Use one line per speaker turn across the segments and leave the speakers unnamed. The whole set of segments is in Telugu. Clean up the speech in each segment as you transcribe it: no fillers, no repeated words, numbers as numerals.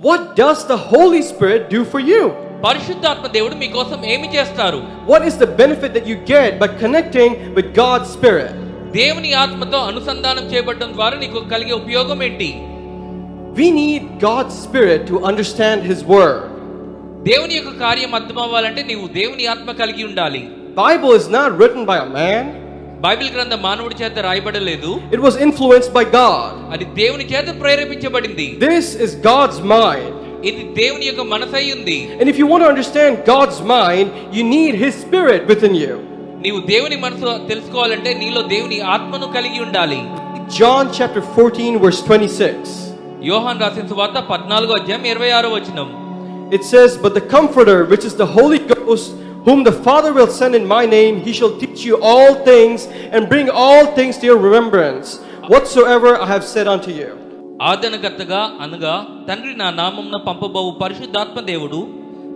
What does the Holy Spirit do for you?
పరిశుద్ధాత్మ దేవుడు మీ కోసం ఏమి చేస్తారు?
What is the benefit that you get by connecting with God's Spirit?
దేవుని ఆత్మతో అనుసంధానం చేయబడడం ద్వారా నీకు కలిగే ఉపయోగం ఏంటి?
We need God's Spirit to understand His Word.
దేవుని యొక్క కార్యం అర్థమవ్వాలంటే నీవు దేవుని ఆత్మ కలిగి ఉండాలి.
Bible is not written by a man.
Bible గ్రంథం మానవుడి చేత రాయబడలేదు.
It was influenced by God.
అది దేవుని చేత ప్రేరేపించబడింది.
This is God's mind.
ఇది దేవుని యొక్క మనసై ఉంది.
And if you want to understand God's mind, you need His Spirit within you.
నీవు దేవుని మనసు తెలుసుకోవాలంటే నీలో దేవుని ఆత్మను కలిగి ఉండాలి.
John chapter 14 verse 26.
యోహాను రాసిన సువార్త 14వ అధ్యాయం 26వ వచనం.
It says, "But the Comforter, which is the Holy Ghost, whom the Father will send in my name, he shall teach you all things and bring all things to your remembrance, whatsoever I have said unto you."
ఆదరణకర్తగా అనగా తండ్రి నా నామమున పంపబోవు పరిశుద్ధాత్మ దేవుడు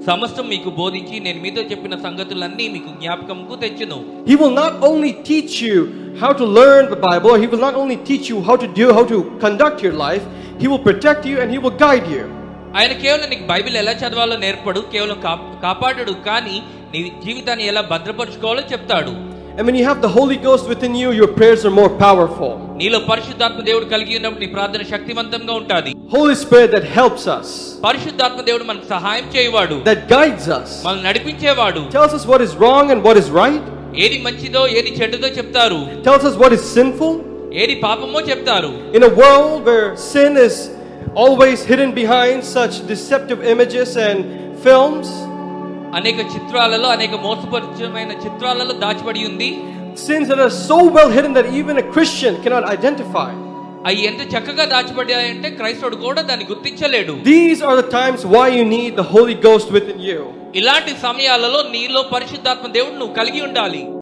సమస్తం మీకు బోధించి నేను మీతో చెప్పిన సంగతులన్నీ మీకు జ్ఞాపకంకు తెచ్చును.
He will not only teach you how to learn the Bible, he will not only teach you how to conduct your life, he will protect you and he will guide you.
ఆయన కేవలం నీకు బైబిల్ ఎలా చదవాలో నేర్పడు, కేవలం కాపాడడు, కానీ నీ జీవితాన్ని ఎలా భద్రపరచుకోవాలో చెప్తాడు.
And when you have the Holy Ghost within you, your prayers are more powerful.
నీలో పరిశుద్ధాత్మ దేవుడు కలిగి ఉన్నప్పుడు నీ ప్రార్థన శక్తివంతంగా ఉంటుంది.
Holy Spirit that helps us,
పరిశుద్ధాత్మ దేవుడు మనకు సహాయం చేయవాడు,
that guides us,
మనల్ని నడిపించేవాడు,
tells us what is wrong and what is right,
ఏది మంచిదో ఏది చెడ్డదో చెప్తారు,
tells us what is sinful.
ఏది పాపమో చెప్తారు.
In a world where sin is always hidden behind such deceptive images and films,
అనేక చిత్రాలలో అనేక మోసపూరితమైన చిత్రాలలో దాచిపడి ఉంది.
sins that are so well hidden that even a Christian cannot identify.
అవి ఎంత చక్కగా దాచిపడ్డాయంటే క్రైస్తవుడు కూడా దాన్ని గుర్తించలేడు.
These are the times why you need the Holy Ghost within you.
ఇలాంటి సమయాలలో నీలో పరిశుద్ధాత్మ దేవుడు నువ్వు కలిగి ఉండాలి.